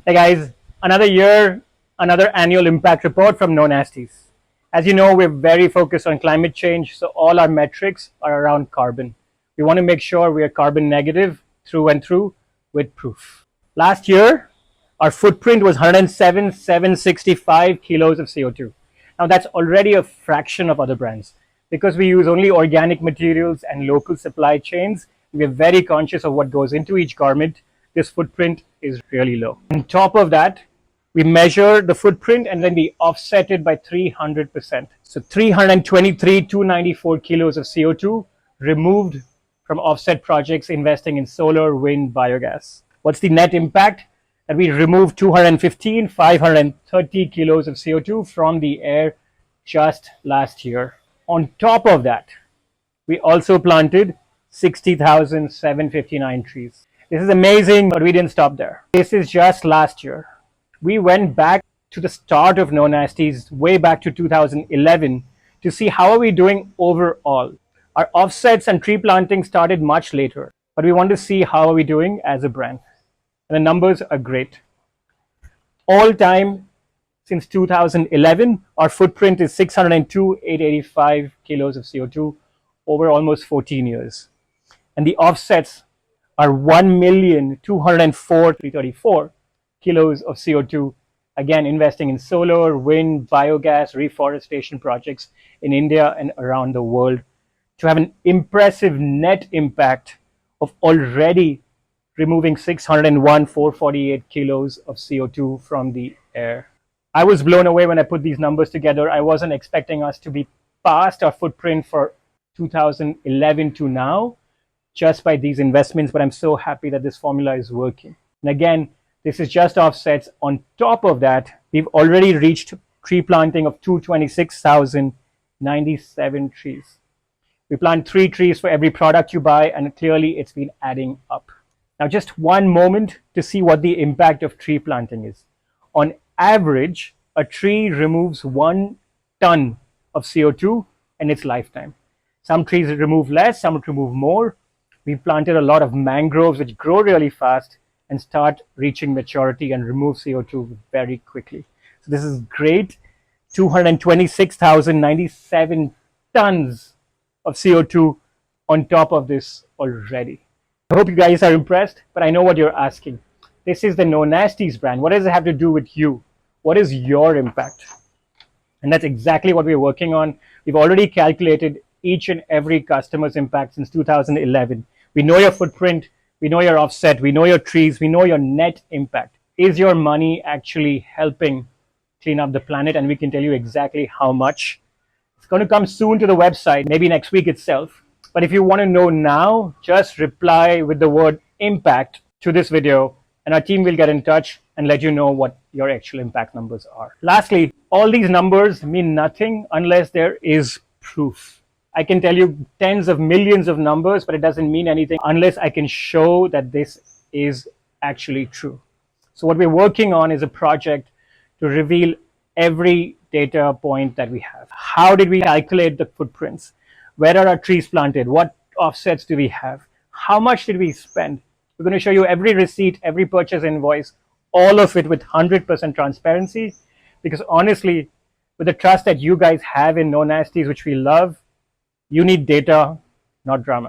Hey guys, another year, another annual impact report from Nasties. As you know, we're very focused on climate change, so all our metrics are around carbon. We want to make sure we are carbon negative through and through with proof. Last year, our footprint was 107,765 kilos of CO2. Now that's already a fraction of other brands. Because we use only organic materials and local supply chains, we are very conscious of what goes into each garment. This footprint is really low. On top of that, we measure the footprint and then we offset it by 300%. So 323,294 kilos of CO2 removed from offset projects investing in solar, wind, biogas. What's the net impact? That we removed 530 kilos of CO2 from the air just last year. On top of that, we also planted 60,759 trees. This is amazing, but we didn't stop there. This is just last year. We went back to the start of No Nasties, way back to 2011, to see how are we doing overall. Our offsets and tree planting started much later, but we want to see how are we doing as a brand. And the numbers are great. All time, since 2011, our footprint is 602,885 kilos of CO2 over almost 14 years. And the offsets are 1,204,334 kilos of CO2, again, investing in solar, wind, biogas, reforestation projects in India and around the world to have an impressive net impact of already removing 601,448 kilos of CO2 from the air. I was blown away when I put these numbers together. I wasn't expecting us to be past our footprint for 2011 to now, just by these investments, but I'm so happy that this formula is working. And again, this is just offsets. On top of that, we've already reached tree planting of 226,097 trees. We plant 3 trees for every product you buy, and clearly it's been adding up. Now, just one moment to see what the impact of tree planting is. On average, a tree removes 1 ton of CO2 in its lifetime. Some trees remove less, some remove more. We planted a lot of mangroves which grow really fast and start reaching maturity and remove CO2 very quickly. So this is great. 226,097 tons of CO2 on top of this already. I hope you guys are impressed, but I know what you're asking. This is the No Nasties brand. What does it have to do with you? What is your impact? And that's exactly what we're working on. We've already calculated each and every customer's impact since 2011. We know your footprint, we know your offset, we know your trees, we know your net impact. Is your money actually helping clean up the planet? And we can tell you exactly how much. It's going to come soon to the website, maybe next week itself. But if you want to know now, just reply with the word impact to this video, and our team will get in touch and let you know what your actual impact numbers are. Lastly, all these numbers mean nothing unless there is proof. I can tell you tens of millions of numbers, but it doesn't mean anything unless I can show that this is actually true. So what we're working on is a project to reveal every data point that we have. How did we calculate the footprints? Where are our trees planted? What offsets do we have? How much did we spend? We're going to show you every receipt, every purchase invoice, all of it with 100% transparency. Because honestly, with the trust that you guys have in No Nasties, which we love, you need data, not drama.